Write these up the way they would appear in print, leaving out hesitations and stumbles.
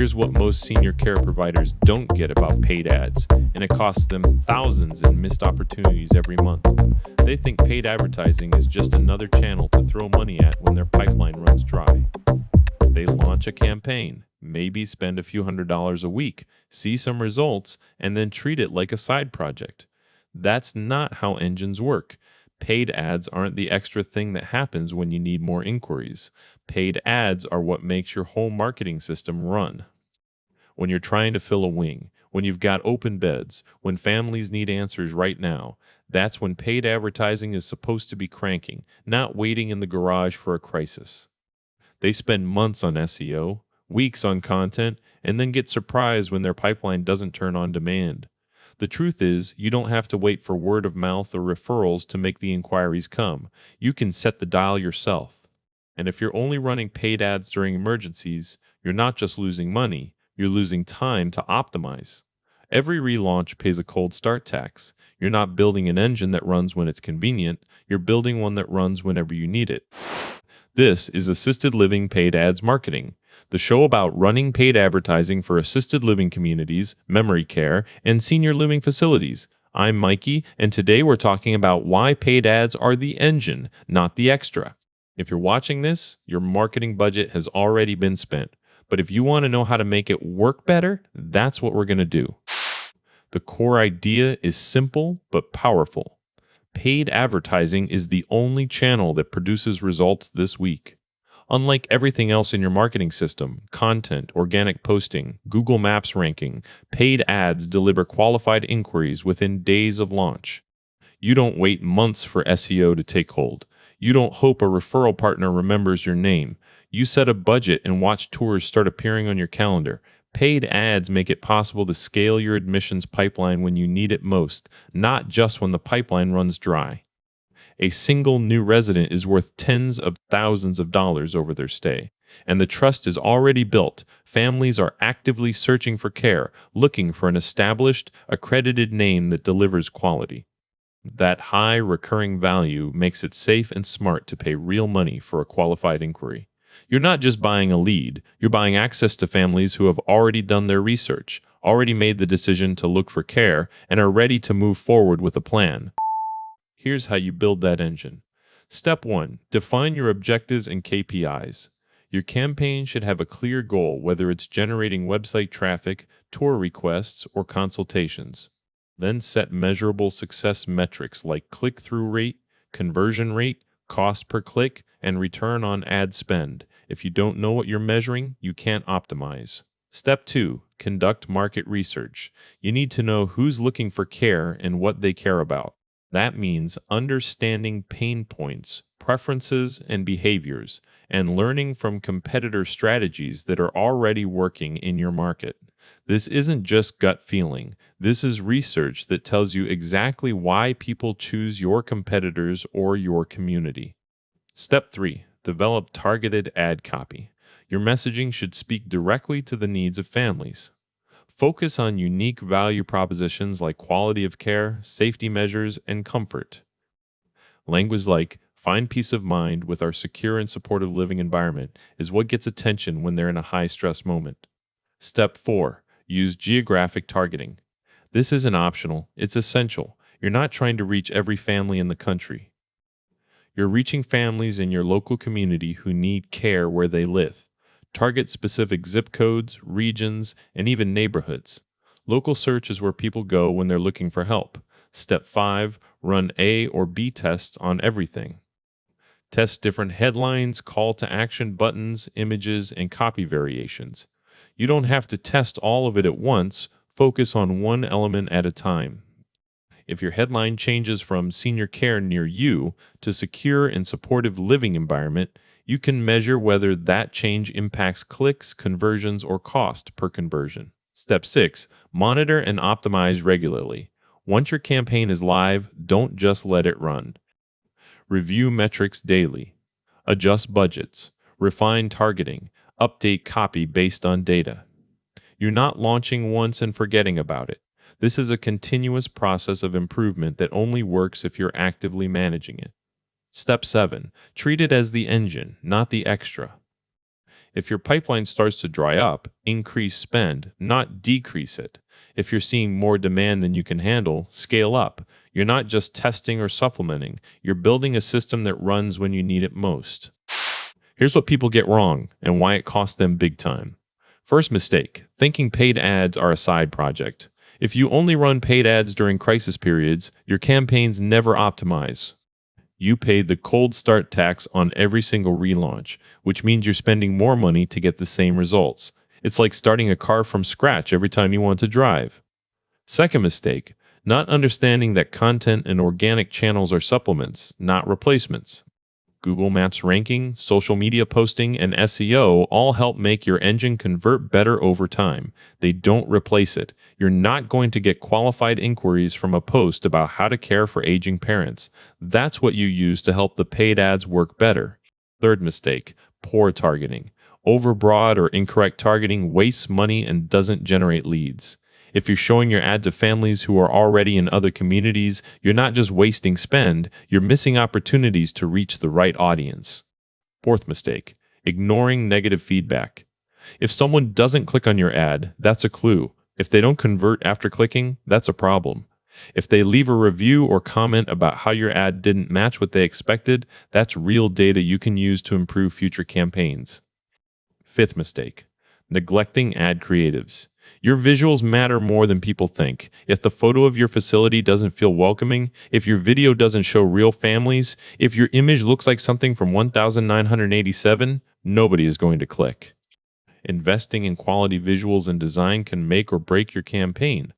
Here's what most senior care providers don't get about paid ads, and it costs them thousands in missed opportunities every month. They think paid advertising is just another channel to throw money at when their pipeline runs dry. They launch a campaign, maybe spend a few $100s a week, see some results, and then treat it like a side project. That's not how engines work. Paid ads aren't the extra thing that happens when you need more inquiries. Paid ads are what makes your whole marketing system run. When you're trying to fill a wing, when you've got open beds, when families need answers right now, that's when paid advertising is supposed to be cranking, not waiting in the garage for a crisis. They spend months on SEO, weeks on content, and then get surprised when their pipeline doesn't turn on demand. The truth is, you don't have to wait for word of mouth or referrals to make the inquiries come. You can set the dial yourself. And if you're only running paid ads during emergencies, you're not just losing money, you're losing time to optimize. Every relaunch pays a cold start tax. You're not building an engine that runs when it's convenient, you're building one that runs whenever you need it. This is Assisted Living Paid Ads Marketing, the show about running paid advertising for assisted living communities, memory care, and senior living facilities. I'm Mikey, and today we're talking about why paid ads are the engine, not the extra. If you're watching this, your marketing budget has already been spent. But if you want to know how to make it work better, that's what we're going to do. The core idea is simple but powerful. Paid advertising is the only channel that produces results this week. Unlike everything else in your marketing system, content, organic posting, Google Maps ranking, paid ads deliver qualified inquiries within days of launch. You don't wait months for SEO to take hold. You don't hope a referral partner remembers your name. You set a budget and watch tours start appearing on your calendar. Paid ads make it possible to scale your admissions pipeline when you need it most, not just when the pipeline runs dry. A single new resident is worth tens of thousands of dollars over their stay. And the trust is already built. Families are actively searching for care, looking for an established, accredited name that delivers quality. That high recurring value makes it safe and smart to pay real money for a qualified inquiry. You're not just buying a lead, you're buying access to families who have already done their research, already made the decision to look for care, and are ready to move forward with a plan. Here's how you build that engine. Step 1. Define your objectives and KPIs. Your campaign should have a clear goal, whether it's generating website traffic, tour requests, or consultations. Then set measurable success metrics like click-through rate, conversion rate, cost per click, and return on ad spend. If you don't know what you're measuring, you can't optimize. Step 2. Conduct market research. You need to know who's looking for care and what they care about. That means understanding pain points, preferences, and behaviors, and learning from competitor strategies that are already working in your market. This isn't just gut feeling. This is research that tells you exactly why people choose your competitors or your community. Step 3. Develop targeted ad copy. Your messaging should speak directly to the needs of families. Focus on unique value propositions like quality of care, safety measures, and comfort. Language like, find peace of mind with our secure and supportive living environment is what gets attention when they're in a high-stress moment. Step 4. Use geographic targeting. This isn't optional, it's essential. You're not trying to reach every family in the country. You're reaching families in your local community who need care where they live. Target specific zip codes, regions, and even neighborhoods. Local search is where people go when they're looking for help. Step 5. Run A or B tests on everything. Test different headlines, call to action buttons, images, and copy variations. You don't have to test all of it at once. Focus on one element at a time. If your headline changes from senior care near you to secure and supportive living environment, you can measure whether that change impacts clicks, conversions, or cost per conversion. Step 6. Monitor and optimize regularly. Once your campaign is live, don't just let it run. Review metrics daily. Adjust budgets. Refine targeting. Update copy based on data. You're not launching once and forgetting about it. This is a continuous process of improvement that only works if you're actively managing it. Step 7. Treat it as the engine, not the extra. If your pipeline starts to dry up, increase spend, not decrease it. If you're seeing more demand than you can handle, scale up. You're not just testing or supplementing, you're building a system that runs when you need it most. Here's what people get wrong and why it costs them big time. First mistake, thinking paid ads are a side project. If you only run paid ads during crisis periods, your campaigns never optimize. You pay the cold start tax on every single relaunch, which means you're spending more money to get the same results. It's like starting a car from scratch every time you want to drive. Second mistake, not understanding that content and organic channels are supplements, not replacements. Google Maps ranking, social media posting, and SEO all help make your engine convert better over time. They don't replace it. You're not going to get qualified inquiries from a post about how to care for aging parents. That's what you use to help the paid ads work better. Third mistake, poor targeting. Overbroad or incorrect targeting wastes money and doesn't generate leads. If you're showing your ad to families who are already in other communities, you're not just wasting spend, you're missing opportunities to reach the right audience. Fourth mistake, ignoring negative feedback. If someone doesn't click on your ad, that's a clue. If they don't convert after clicking, that's a problem. If they leave a review or comment about how your ad didn't match what they expected, that's real data you can use to improve future campaigns. Fifth mistake, neglecting ad creatives. Your visuals matter more than people think. If the photo of your facility doesn't feel welcoming, if your video doesn't show real families, if your image looks like something from 1987, nobody is going to click. Investing in quality visuals and design can make or break your campaign.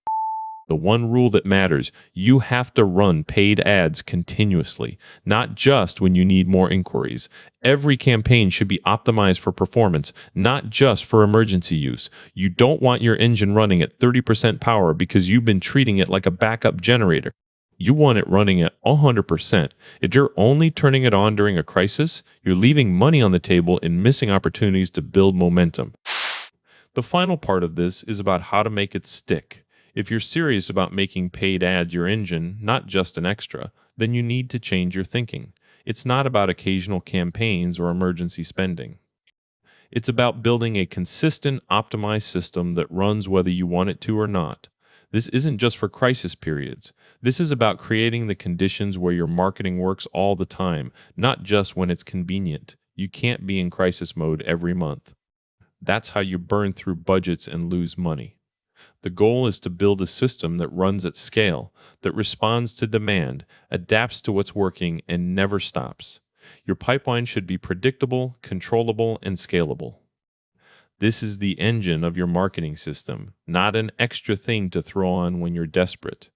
The one rule that matters, you have to run paid ads continuously, not just when you need more inquiries. Every campaign should be optimized for performance, not just for emergency use. You don't want your engine running at 30% power because you've been treating it like a backup generator. You want it running at 100%. If you're only turning it on during a crisis, you're leaving money on the table and missing opportunities to build momentum. The final part of this is about how to make it stick. If you're serious about making paid ads your engine, not just an extra, then you need to change your thinking. It's not about occasional campaigns or emergency spending. It's about building a consistent, optimized system that runs whether you want it to or not. This isn't just for crisis periods. This is about creating the conditions where your marketing works all the time, not just when it's convenient. You can't be in crisis mode every month. That's how you burn through budgets and lose money. The goal is to build a system that runs at scale, that responds to demand, adapts to what's working, and never stops. Your pipeline should be predictable, controllable, and scalable. This is the engine of your marketing system, not an extra thing to throw on when you're desperate.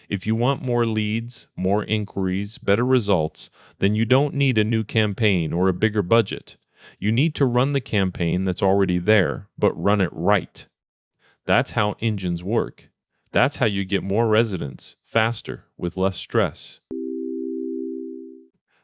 If you want more leads, more inquiries, better results, then you don't need a new campaign or a bigger budget. You need to run the campaign that's already there, but run it right. That's how engines work. That's how you get more residents, faster, with less stress.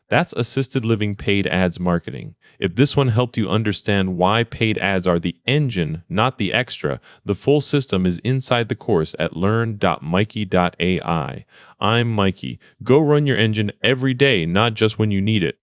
That's assisted living paid ads marketing. If this one helped you understand why paid ads are the engine, not the extra, the full system is inside the course at learn.mikey.ai. I'm Mikey. Go run your engine every day, not just when you need it.